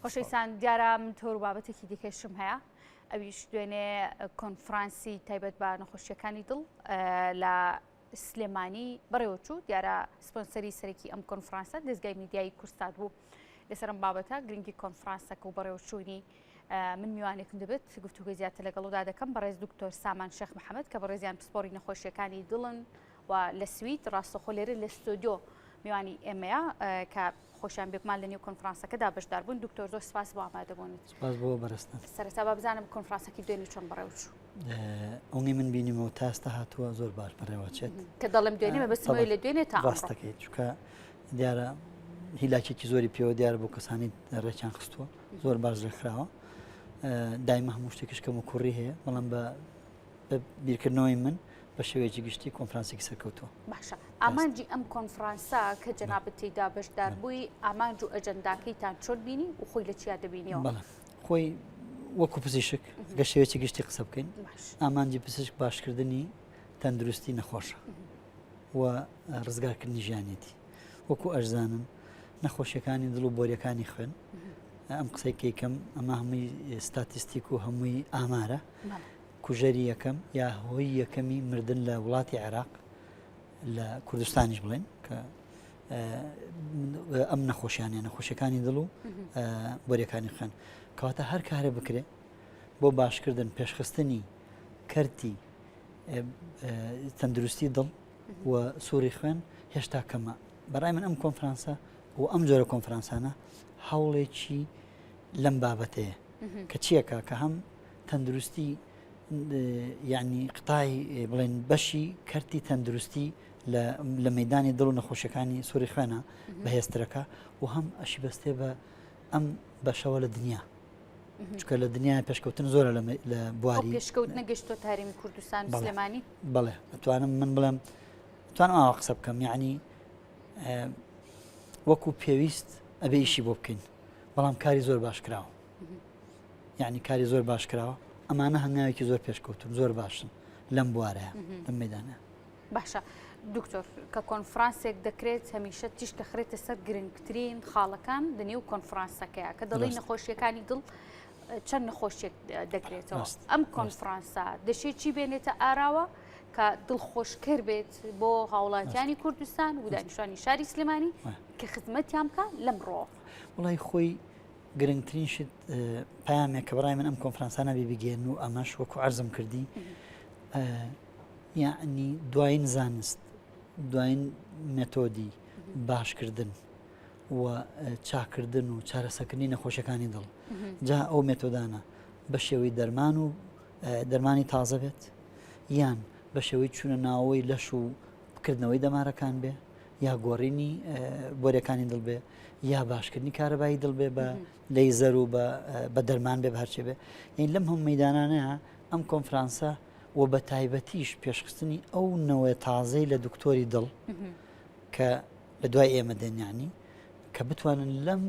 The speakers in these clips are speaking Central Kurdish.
خۆشەویستان دیارە من تۆر و بابەتێکی دیکەشم هەیە ئەویش دوێنێ کۆنفرانسی تایبەت بە نەخۆشیەکانی دڵ لە سلێمانی بەڕێوەچوو دیارە سپۆنسەری سەرەکی ئەم کۆنفرانسە دەستگای میدیایی کورستاد بوو لەسەر ئەم بابەتە گرنگی کۆنفرانسەکە و بەڕێوەچوونی من میوانێکم دەبێت گفتوگۆی زیاتر لەگەڵدا دەکەم بەڕێز دکتۆر سامان شێخ محەممەد کە بەڕێزیان پسپۆری نەخۆشیەکانی دڵن و لە سوید ڕاستەخۆ لێرە لە ستۆدیۆ میوانی ئێمەیە کە خۆشیان بێکمان لە نێو کۆنفرانسەکەدا بەشدار بوون. دکتۆر زۆر سپاس بۆ ئامادەبوونیت. سپاس بۆ بەڕێستان. سەرەتا با بزانم کۆنفرانسەکی دوێنێ چۆن بەڕێوەچوو. ئەوەی من بینیمەوە تا ئێستا هاتووە زۆر باش بەڕێوەچێت کە دەڵم دوێنێ بەستمەوەی لە دوێنێ تا ڕاستەکەیت چونکە دیارە هیلاکێکی زۆری پێوە دیارە بۆ کەسانی ڕێکیان خستووە زۆر باش ڕێکخراوە دایما هەموو شتێکش کەم و کوڕی هەیە بەڵام بە بیرکردنەوەی من بە شێوەیەکی گشتی کۆنفرانسێکی سەرکەوتووە. باشە ئامانجی ئەم کۆنفرانسە کە جەنابەت تێیدا بەشدار بووی ئامانج و ئەجەنداکەیتان چۆن بینی و خۆی لە چیا دەبینیەوە؟ بەڵێ خۆی وەکو پزیشک گە شێوەیەکی گشتی قسە بکەین ئامانجی پزیشک باشکردنی تەندروستی نەخۆشە و ڕزگارکردنی ژیانێتی وەکو ئەرزانن نەخۆشیەکانی دڵ و بۆریەکانی خوێن ئەم قسەی کەیکەم ئەمە هەمووی ستاتیستیک و هەمووی ئامارە کوژەری یەکەم یا هۆی یەکەمی مردن لە وڵاتی عێراق لە کوردستانیش بڵێن کە ئەم نەخۆشیانە نەخۆشیەکانی دڵ و بۆریەکانی خوێن کەواتە هەر کارێ بکرێ بۆ باشکردن پێشخستنی کەرتی تەندروستی دڵ و سووری خوێن هێشتا کەمە. بەڕای من ئەم کۆنفرانسە و ئەم جۆرە کۆنفرانسانە هەوڵێکی لەم بابەتەیە کە چیەکە کە هەم تەندروستی یعنی قتای بڵێن بەشی کەرتی تەندروستی لە مەیدانی دڵ و نەخۆشیەکانی سووری خوێنە بەهێزترەکە و هەم ئەشی بەستێ بە ئەم بەشەوە لە دنیا چکە لە دنیای پێشکەوتن زۆرە لە بواری پێشکەوت نەگەشتۆ تاریمی کوردستان سلێمانی. بەڵێ ئەتوانم من بڵێم توانم ئاوا قسە بکەم یعنی وەکو پێویست ئەبێ ئیشی بۆ بکەین بەڵام کاری زۆر باش کراوە یعنی کاری زۆر باش کراوە ئەمانە هەنگاوێکی زۆر پێشکەوتن زۆر باشن لەم بوارەیە لەم مەیدانە. باشە دکتۆر کە کۆنفرانسێک دەکرێت هەمیشە تیش دەخرێتە سەر گرنگترین خاڵەکان لەنێو کۆنفرانسەکەیە کە دەڵی نەخۆشیەکانی دڵ چەند نەخۆشیێک دەگرێتەوە. ئەم کۆنفرانسە دەشێت چی بێنێتە ئاراوە کە دڵخۆشکر بێت بۆ هاوڵاتیانی کوردستان و دانیشتوانی شاری سلێمانی کە خزمەتیان بکە لەم ڕۆ. وڵای خۆی گرنگترین شت پامێک کە بەڕای من ئەم کۆنفرانسانە بگەێن و ئەمەش وەکو عەرزم کردی یعنی دوایین زانست دوایین مێتۆدی باشکردن و چاکردن و چارەسەکردنی نەخۆشیەکانی دڵ جا ئەو مێتۆدانە بە شێوەی دەرمان و دەرمانی تازە بێت یان بە شێوەی چوونە ناوەوەی لەش و بکردنەوەی دەمارەکان بێ یا گۆڕینی بۆریەکانی دڵ بێ یا باشکردنی کارەبایی دڵ بێ بە لەیزەر و بە دەرمان بێ بە هەرچێ بێ یعنی لەم هەموو مەیدانانەیە ئەم کۆنفرانسە و بە تایبەتیش پێشخستنی ئەو نەوەی تازەی لە دکتۆری دڵ کە لە دوای ئێمە دێنیانی کە بتوانن لەم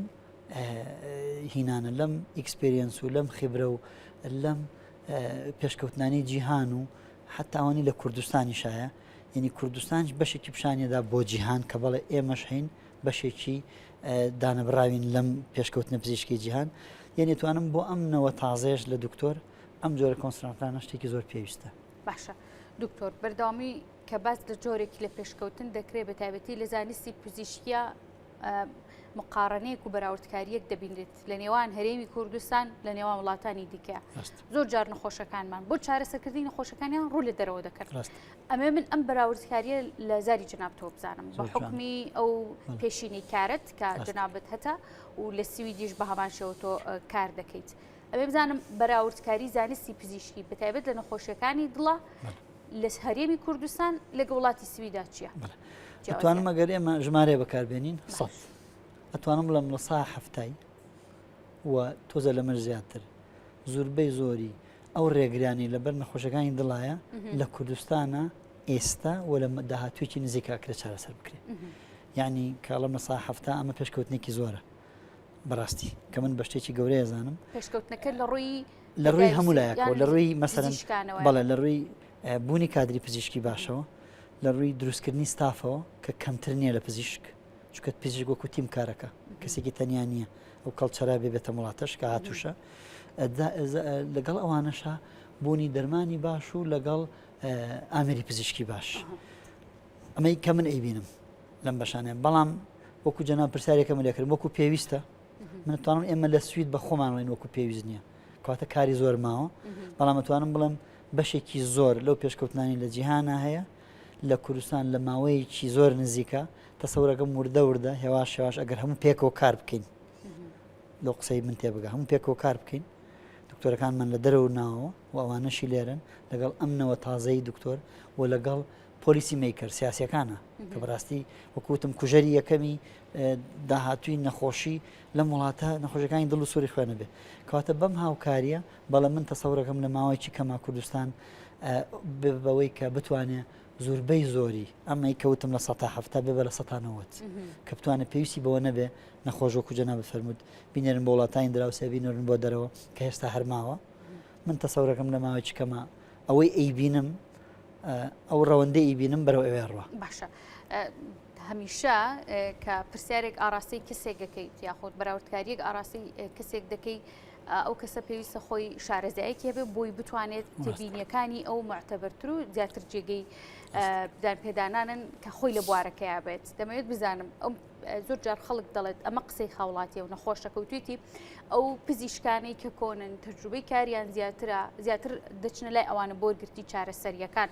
هینانە لەم ئیکسپریەنس و لەم خیبرە و لەم پێشکەوتنانی جیهان و حتاوانی لە کوردستانی شایە یعنی کوردستانش بەشێکی پیشانیەدا بۆ جیهان کە بەڵێ ئێمەش هەین بەشێکی دانەبراوین لەم پێشکەوتنە پزیشکی جیهان یعنی توانم بۆ ئەم نەوە تازەیەش لە دکتۆر ئەم جۆرە کۆنفرانسانە شتێکی زۆر پێویستە. باشە دکتۆر بەردەوامی کە باس لە جۆرێکی لە پێشکەوتن دەکرێت بە تایبەتی لە زانستی پزیشکیە مقارنەیەک و بەراوردکاریەک دەبینێت لە نێوان هەرێمی کوردستان لە نێوان وڵاتانی دیکە زۆر جار نەخۆشەکانمان بۆ چارەسەرکردنی نەخۆشەکانیان ڕوو لە دەرەوە دەکەن. ئەمێ من ئەم بەراوردکاریە لە زاری جنابتەوە بزانم بە حکمی ئەو پێشینەی کارت کە جنابەت هەتا و لە سویدیش بە هەمان شێوە تۆ کار دەکەیت. ئەبێ بزانم بەراوردکاری زانستی پزیشکی بەتایبەت لە نەخۆشیەکانی دڵە لە هەرێمی کوردستان لەگە وڵاتی سویدا چییە؟ ئەتوانم ئەگەر ئێمە ژمارە بەکاربێنین ئەتوانم بڵم لە سا هەفتای و تۆزە لەمە زیاتر زۆربەی زۆری ئەو ڕێگرانی لەبەر نەخۆشەکانی دڵایە لە کوردستانە ئێستا و لە داهاتوێکی نزیکاکرێت چارەسەر بکرێت یعنی کاڵم لە سا هەفتا ئەمە پێشکەوتنێکی زۆرە بەڕاستی کە من بە شتێکی گەورەیە زانم پێشکەوتنەکە لە ڕووی هەموو لایەکەوە لە ڕووی مەسەرەن بەڵێ لە ڕووی بوونی کادری پزیشکی باشەوە لە ڕووی دروستکردنی ستافەوە کە کەمتر نییە لە پزیشک چکە پزیشک وەکو تیم کارەکە کەسێکی تەنیا نییە ئەو کەڵچەرە بێتە وڵاتەش کە هاتووشە لەگەڵ ئەوانەشە بوونی دەرمانی باش و لەگەڵ ئامێری پزیشکی باش ئەمەی کە من ئەیبینم لەم بەشانێ بەڵام وەکو جەناب پرسیارێکە من لێکرد وەکو پێویستە من توانم ئێمە لە سوید بە خۆمان وڵین وەکو پێویست نییە کەواتە کاری زۆر ماوە بەڵام ئەتوانم بڵم بەشێکی زۆر لەو پێشکەوتنانی لە جیهانە هەیە لە کوردستان لە ماوەیەکی زۆر نزیکە تەسەورەکەم وردە هێواش هێواش ئەگەر هەموو پێکەوە کار بکەین لەو قسەی من تێبگە هەموو پێکەوە کار بکەین دکتۆرەکانمان لە دەرەوە ناوە و ئەوانەشی لێرن لەگەڵ ئەمنەوە تازەی دکتۆر و لەگەڵ پۆلیسی میکر سیاسیەکانە کە بەڕاستی وەکوتم کوژەری یەکەمی داهاتووی نەخۆشی لەم وڵاتە نەخۆشەکانی دڵ و سووری خوێنە بێ کەواتە بەم هاوکاریە بەڵێ من تەسەورەکەم لە ماوەیەکی کەما کوردستان بەوەی کە بتوانێت زۆربەی زۆری ئەمەی کەوتم لە 1970 بێ لە 1990 کە بتوانێت پێویستی بەوە نەبێ نەخۆشۆکو جەناب فەرموود بینێرن بۆ وڵاتانی دراوسێ بینێرن بۆ دەرەوە کە هێستا هەرماوە من تەسەورەکەم لە ماوەیەکی کەما ئەوەی ئەیبینم ئەو ڕەوەندەی ئیبینم بەرەو ئەوێ ڕوە باشە هەمیشە کە پرسیارێک ئاراسی کەسێک دەکەیت یاخۆت بەراوردکاریەک ئاراسی کەسێک دەکەی ئەو کەسە پێویستە خۆی شارەزایەکی هەبێ بۆی بتوانێت تێبینیەکانی ئەو معتەبەرتر و زیاتر جێگەی دانپێدانانن کە خۆی لە بوارەکەی بێت دەمەوێت بزانم ئەو زۆر جار خەڵک دەڵێت ئەمە قسەی خاوڵاتیە و نەخۆشەکەوتویتی ئەو پزیشکانەی کە کۆنن تەجروبەی کاریان زیاتر دەچنە لای ئەوانە بۆ وەرگرتی چارەسەریەکان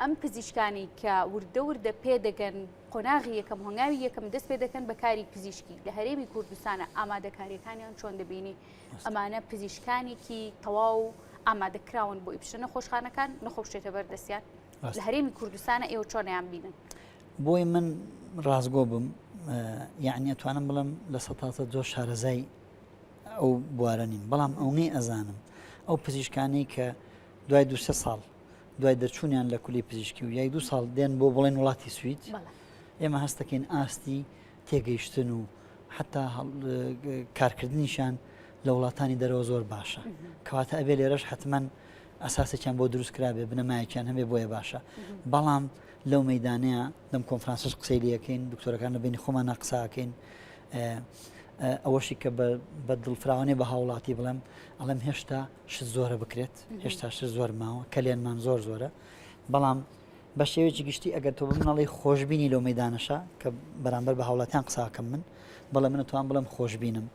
ئەم پزیشکانی کە وردە پێدەگەن قۆناغی یەکەم هەنگاوی یەکەم دەست پێ دەکەن بە کاری پزیشکی لە هەرێمی کوردستانە ئامادەکاریەکانیان چۆن دەبینی ئەمانە پزیشکانێکی تەواو ئامادەکراون بۆ ئیپشە نەخۆشخانەکان نەخۆشێتە بەردەستیان لە هەرێمی کوردستانە ئێوە چۆنیان بینن بۆی من ڕازگۆ بم یعنی ئەتوانم بڵم لە سەتاتە زۆر شارەزای ئەو بوارە نین بەڵام ئەوەی ئەزانم ئەو پزیشکانەی کە دوای 2 ساڵ دوای دەرچوونیان لە کولی پزیشکی و یای 2 ساڵ دێن بۆ بڵێن وڵاتی سوید ئێمە هەستەکەین ئاستی تێگەیشتن و حتا کارکردنیشان لە وڵاتانی دەرەوە زۆر باشە کەواتە ئەبێ لێرەش حتمما ئەساسێکیان بۆ دروست کرابێ بنەمایەکیان هەبێ بۆیە باشە بەڵام لەو مەدانەیە دەم کۆنفرانسش قسەی لەکەین دکتۆرەکان لە بینی خۆمان قساکەین ئەوەشی کە بە دڵفراوانێ بە هاوڵاتی بڵێم ئەڵێم هێشتا شت زۆرە بکرێت هێشتا شت زۆر ماوە کەلێنمان زۆر زۆرە بەڵام بە شێوەیەکی گشتی ئەگەر تۆ بمنەڵی خۆشببینی لەو مەدانەشە کە بەرامبەر بە هاوڵاتیان قساکەم من بەڵێ منە توان بڵم خۆشببینم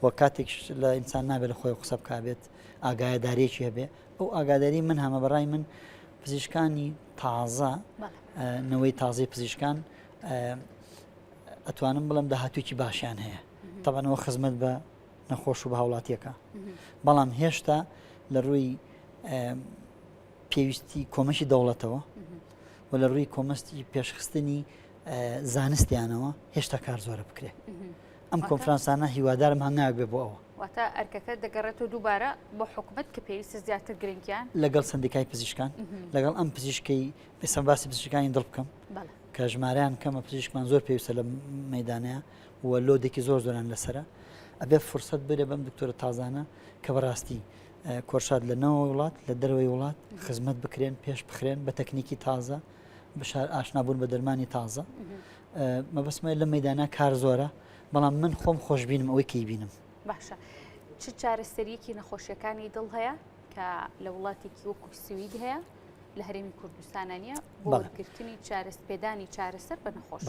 وە کاتێک لە ئینسان نابێت لە خۆی قسە بکابێت ئاگایەدارێکی هەبێ ئەو ئاگاداری من هەمە بەڕای من پزیشکانی تازە نەوەی تازەی پزیشکان ئەتوانم بڵم داهاتوویکی باشیان هەیە تەبەنەوە خزمەت بە نەخۆش و بە هاوڵاتیەکە بەڵام هێشتا لە ڕووی پێویستی کۆمەشی دەوڵەتەوە و لە ڕووی کۆمەستی پێشخستنی زانستیانەوە هێشتا کار زۆرە بکرێ ئەم کۆنفرانسانە هیوادارم هەنگاوێک بێ بۆ ئەوە واتە ئەرکەکە دەگەڕێتەوە دووبارە بۆ حکومەت کە پێویستە زیاتر گرنگیان لەگەڵ سندیکای پزیشکان لەگەڵ ئەم پزیشکەی پێسەم باسی پزیشکانی دڵ بکەم کە ژمارەیان کەمە پزیشکمان زۆر پێویستە لە مەدانەیە و لۆدێکی زۆر زۆران لەسرە ئەبێ فرسەت بێ بەم دکتۆرە تازانە کە بەڕاستی کۆرشاد لە نەوە وڵات لە دەروەوەی وڵات خزمەت بکرێن پێش بخرێن بە تەکنیکی تازە بشار ئاشنابوون بە دەرمانی تازە مەبەسمە لە مەدانە کار زۆرە بەڵام من خۆم خۆشببینم ئەوەی کەی بینم باشە چ چارەسەریەکی نەخۆشیەکانی دڵ هەیە کە لە وڵاتێکی وەکو سوید هەیە لە هەرێمی کوردستانانیە بۆ وەرگرتنی پێدانی چارەسەر بە نەخۆش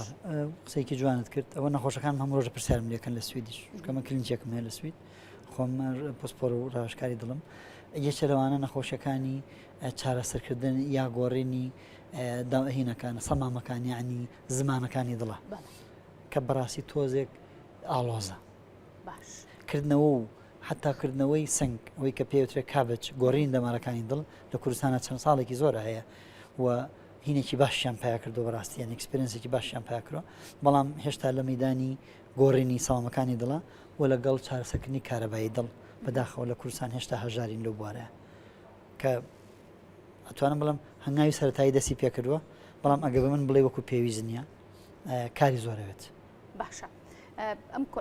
قسەیەکی جوانت کرد ئەوە نەخۆشەکان هەموو ڕۆژە پرسیارم لێکەن لە سویدیش کەمە کلینچێکم هەیە لە سوید خۆم پۆسپۆر و ڕاشکاری دڵم یەکێ لەوانە نەخۆشیەکانی چارەسەرکردن یا گۆڕینی هینەکان سەمامەکان یعنی زمانەکانی دڵە کە بەڕاستی تۆزێک ئاڵۆزە کردنەوە و حتاکردنەوەی سنگ ئەوەی کە پێوترێت کابچ گۆڕین دەمارەکانی دڵ لە کوردستانە چەند ساڵێکی زۆر هەیە و هینێکی باشیان پیا کردو بەڕاستی یان ئەکسپرینسێکی باشیان پیا کردو بەڵام هێشتا لە مەدانی گۆڕینی سەڵامەکانی دڵە و لەگەڵ چارەسەرکردنی کارەبایی دڵ بەداخەوە لە کوردستان هێشتا هەژارین لەو بوارەیە کە ئەتوانم بڵم هەنگاوی سەرەتایی دەستی پێ کردووە بەڵام ئەگە بە من بڵێ وەکو پێویست نییە کاری زۆرەوێت باشە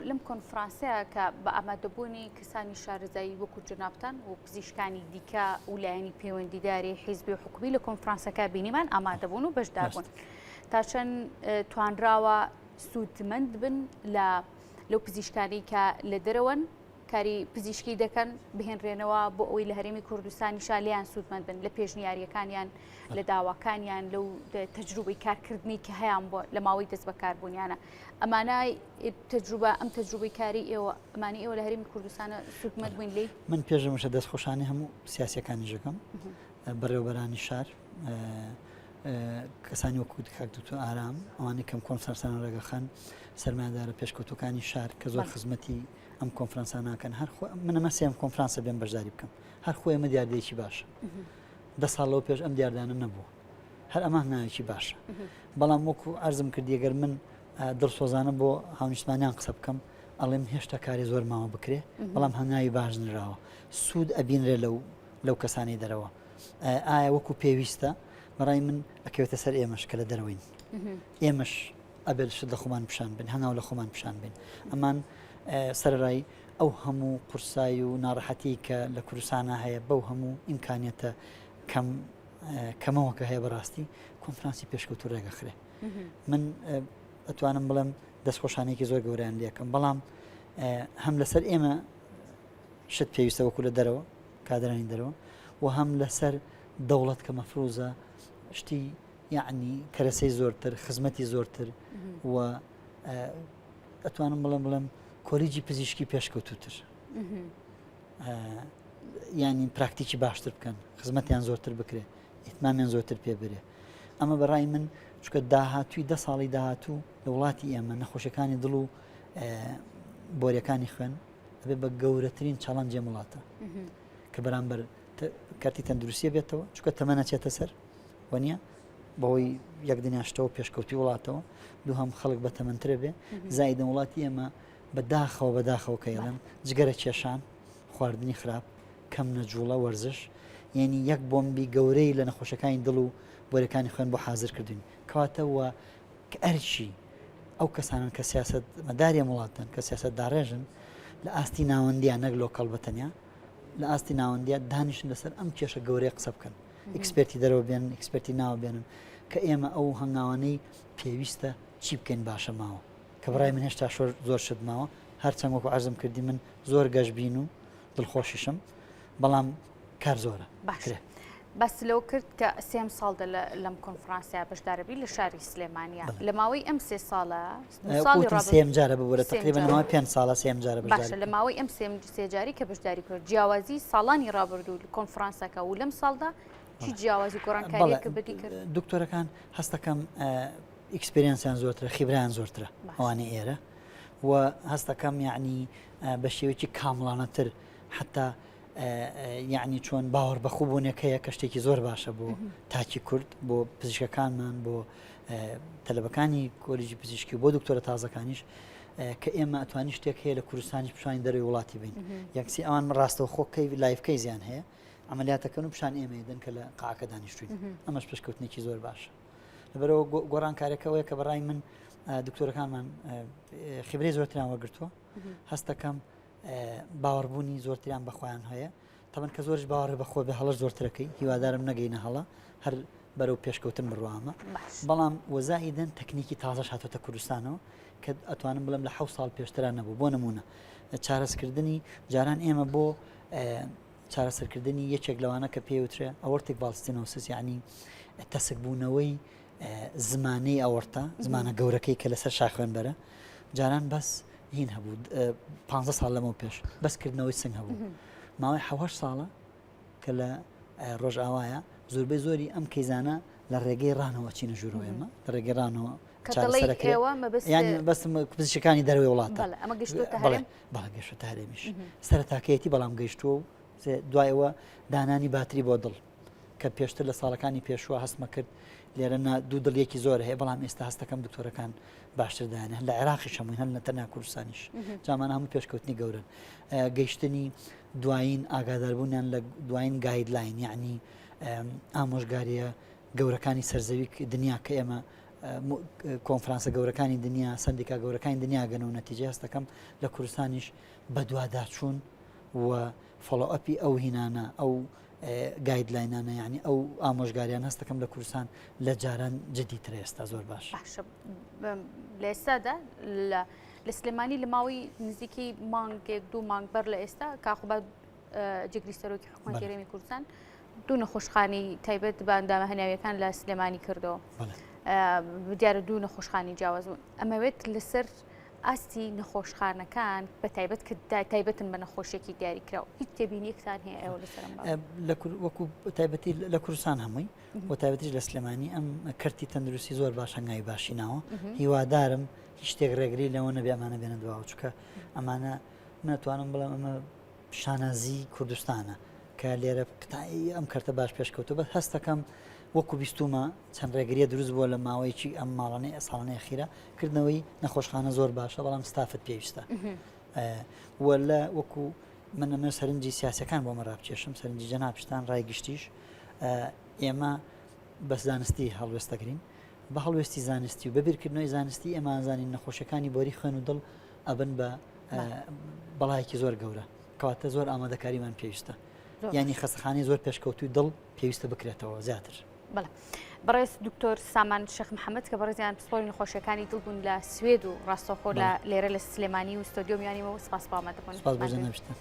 لەم کۆنفرانسەیە کە بە ئامادەبوونی کەسانی شارەزایی وەکو جنابتان و پزیشکانی دیکە و لایەنی پەیوەندیداری حیزبی و حکومی لە کۆنفرانسەکە بینیمان ئامادەبوون و بەشداربوون تا چەند توانراوە سوودمەند بن لە لەو پزیشکانی کە لە دەرەوەن کاری پزیشکی دەکەن بهێنرێنەوە بۆ ئەوەی لە هەرێمی کوردستانی شالیان سوودمەند بن لە پێشنیاریەکانیان لە داواکانیان لەو تەجروبەی کارکردنی کە هەیەیان بۆ لە ماوەی دەست بەکاربوونیانە ئەمانای ئەم تەجروبەی کاری ئێوە ئەمانی ئێوە لە هەرێمی کوردستانە سوودمەند بووین لێی من پێشمەشە دەستخۆشانی هەموو سیاسەکانی ژەکەم بەڕێوەبەرانی شار کەسانی وەکو کاکتوتۆ ئارام ئەوانەی کەم کۆنفرانسانە ڕێگەخەن سەرمایهدارە پێشکەوتوەکانی شار کە زۆر خزمەتی ئەم کۆنفرانساناکەن هەر من ئەمە سێم کۆنفرانسە بێن بەشداری بکەم هەر خۆی ئەمە دیاردەیەکی باشە 10 ساڵەوە پێش ئەم دیاردانە نەبووە هەر ئەمان ناوێکی باشە بەڵام وەکو عەرزم کردی ئەگەر من دڵسۆزانە بۆ هاونیشتمانیان قسە بکەم ئەڵێم هێشتا کاری زۆر ماوە بکرێ بەڵام هەنگاوی باش نراوە سوود ئەبینرێ لەو کەسانی دەرەوە ئایا وەکو پێویستە بەڕای من ئەکەوێتە سەر ئێمەش کە لە دەرەوەین ئێمەش ئەبێت شت لە خۆمان پیشان بن هەنگاو لە خۆمان پیشان بین ئەمان سەرڕای ئەو هەموو قورسایی و ناڕەحەتی کە لە کوردستانە هەیە بەو هەموو ئیمکانیەتە کەمەوە کە هەیە بەڕاستی کۆنفرانسی پێشکەوتو ڕێگەخرێ من ئەتوانم بڵێم دەستخۆشانێکی زۆر گەورەیان لێکم بەڵام هەم لەسەر ئێمە شت پێویستە وەکو لە دەرەوە کادرانی دەرەوە و هەم لەسەر دەوڵەت کە مەفروزە شتی یعنی کەرەسەی زۆرتر خزمەتی زۆرتر و ئەتوانم بڵێم کۆلیجی پزیشکی پێشکەوتوتر ینی پراکتیکی باشتر بکەن خزمەتیان زۆرتر بکرێ ئیتمامیان زۆرتر پێ برێ ئەمە بەڕای من چکە داهاتووی 10 ساڵی داهاتوو لە وڵاتی ئێمە نەخۆشیەکانی دڵ و بۆریەکانی خوێن ئەبێ بە گەورەترین چاڵەنجێ وڵاتە کە بەرامبەر کارتی تەندروستیە بێتەوە چکە تەمەنە چێتە سەر وەنیە بەهۆی یەک دنیاشتەوە پێشکەوتی وڵاتەوە دوو هەم خەڵک بە تەمەنترە بێ زایدە وڵاتی ئێمە بەداخەوە کەیڵن جگەرە کێشان خواردنی خراپ کەم نەجوڵە وەرزش یعنی یەک بۆمبی گەورەی لە نەخۆشەکانی دڵ و بۆرەکانی خوێن بۆ حازر کردوین کەواتەوە کە ئەرچی ئەو کەسانن کە سیاست مەداریە وڵاتن کە سیاست داڕێژن لە ئاستی ناوەندیان نەک لۆکەڵ بەتەنیا لە ئاستی ناوەندیان دانیشن لەسەر ئەم کێشە گەورەی قسە بکەن ئەکسپێرتی دەرەوە بێنن ئەکسپێرتی ناوە بێنن کە ئێمە ئەو هەنگاوانەی پێویستە چی بکەین باشە ماوە کە بڕای من هێشتا زۆر شت ماوە هەرچەند وەکو عەرزم کردی من زۆر گەشتبین و دڵخۆشیشم بەڵام کار زۆرە باشە بەس لەو کرد کە سێم ساڵدە لەم کۆنفرانسیا بەشدارەبی لە شاری سلێمانیا لە ماوەی ئەم سێ ساڵە سێم جارە ببوورە تقریبا 5 ساڵە سێم جارە باشە لە ماوەی ئەم سێجاری کە بەشداری کرد جیاوازی ساڵانی ڕابردوو لە کۆنفرانسەکە و لەم ساڵدا چی جیاوازی گۆڕانکاریەکە بەدی کرد دکتۆرەکان هەستەکەم ئیکسپریانسیان زۆرترە خیبرایان زۆرترە ئەوانەی ئێرە و هەستەکەم یعنی بە شێوەیەکی کامڵانەتر حتا یعنی چۆن باوەڕ بەخوبوونەکەیە کە شتێکی زۆر باشە بۆ تاکی کورد بۆ پزیشکەکانمان بۆ تەلەبەکانی کۆلیجی پزیشکی بۆ دکتۆرە تازەکانیش کە ئێمە ئەتوانی شتێک هەیە لە کوردستانی پیشانی دەروی وڵاتی بین یەکسی ئەوان ڕاستەوە خۆکەی لایفکەی زیان هەیە عملیاتەکەن و پیشان ئێمە دەن کە لە قاعکە دانیشتوین ئەمەش پشکەوتنێکی زۆر باشە لەبەرەوە گۆڕانکاریەکەوەیە کە بەڕای من دکتۆرەکانمان خبرەی زۆرتریان وەرگرتووە هەستەکەم باوەڕبوونی زۆرتریان بەخۆیان هەیە تەمەن کە زۆرش باوەڕ بەخۆ بە هەڵەش زۆرترەکەی هیوادارم نەگەینە هەڵە هەر بەرەو پێشکەوتن بڕوامە بەڵام وەزائیدەن تەکنیکی تازەش هاتوۆتە کوردستانەوە کە ئەتوانم بڵێم لە 7 ساڵ پێشتران نەبوو بۆ نمونە چارەسکردنی جاران ئێمە بۆ چارەسەرکردنی یەکێک لەوانە کە پێوترێ ئەوەرتێک باڵستینۆسس یعنی تەسکبوونەوەی زمانەی ئەوەرتە زمانە گەورەکەی کە لەسەر شاخوێنبەرە جاران بەس هین هەبوو 15 ساڵ لەمەوە پێش بەسکردنەوەی سنگ هەبوو ماوەی 7 ساڵە کە لە ڕۆژئاوایە زۆربەی زۆری ئەم کەیزانە لە ڕێگەی ڕانەوە چینە ژوورەوە ئێمە لە ڕێگەی ڕانەوە ینی بەستم پزیشکەکانی دەروێ وڵاتە بەڵام گەشتە هەرێمیش سەرەتاکەیەتی بەڵام گەیشتووە و دوایەوە دانانی باتری بۆ دڵ کە پێشتر لە ساڵەکانی پێشوە هەستمە کرد لێرە دوو دڵیەکی زۆر هەیە بەڵام ئێستا هەستەکەم دکتۆرەکان باشتر دایانە لە عێراقی شەمووی هەن لە تەنیا کوردستانیش جامان هەموو پێشکەوتنی گەورن گەیشتنی دوایین ئاگاداربوونیان لە دوایین گایدلاین یعنی ئامۆژگاریە گەورەکانی سەرزەوی دنیا کە ئێمە کۆنفرانسە گەورەکانی دنیا سندیکا گەورەکانی دنیا گەنە و نەتیجە هەستەکەم لە کوردستانیش بە دوواداچوون و فۆلۆئەپی ئەو هینانە ئەو گایدلاینانە یعنی ئەو ئامۆژگاریان هەستەکەم لە کوردستان لە جاران جدیترە ئێستا زۆر باش لە ئێستادا لە سلێمانی لە ماوەی نزیکی مانگێک 2 مانگ بەر لە ئێستا کاخوبا جگری سەرۆکی حکوومەتی هەرێمی کوردستان 2 نەخۆشخانەی تایبەت بە ئەندامە هەناویەکان لە سلێمانی کردەوە دیارە 2 نەخۆشخانەی جیاواز بوون ئەمەوێت لەسەر ئاستی نەخۆشخانەکان بە تایبەت کە تایبەتن بە نەخۆشیێکی دیاریکراوە هیچ تێبینیەکتان هەیە ئێوە لەسەرم وەکو تایبەتی لە کوردستان هەمووی بۆ تایبەتیش لە سلێمانی ئەم کەرتی تەندروستی زۆر باش هەنگاوی باشیناوە هیوادارم هیچ شتێک ڕێگری لەوە نەبێ ئەمانە بێنە دواوە چکە ئەمانە ناتوانم بڵێم ئەمە شانازی کوردستانە کە لێرە قتایی ئەم کەرتە باش پێشکەوتو بە هەستەکەم وەکو بیستومە چەند ڕێگریە دروست بووە لە ماوەیەکی ئەم ماڵانەی ساڵانەی خیرە کردنەوەی نەخۆشخانە زۆر باشە بەڵام ستافت پێویستە وەلە وەکو منەمە سەرنجی سیاسەکان بۆمە ڕابکێشم سەرنجی جەنابشتان ڕایگشتیش ئێمە بە زانستی هەڵوێستەگرین بە هەڵوێستی زانستی و بەبیرکردنەوەی زانستی ئێمە ئازانین نەخۆشیەکانی بۆری خوێن و دڵ ئەبن بە بەڵایەکی زۆر گەورە کەواتە زۆر ئامادەکاریمان پێویستە ینی خەستەخانەی زۆر پێشکەوتوی دڵ پێویستە بکرێتەوە زیاتر بەڵێ بەڕێز دکتۆر سامان شێخ محەممەد کە بەڕێزیان پسپۆری نەخۆشیەکانی دڵ بوون لە سوێد و ڕاستەخۆ لە لێرە لە سلێمانی و ستۆدیۆ میانیمەوە سپاس بۆ ئامادەبوون. سپاس بۆ جەنابشتە.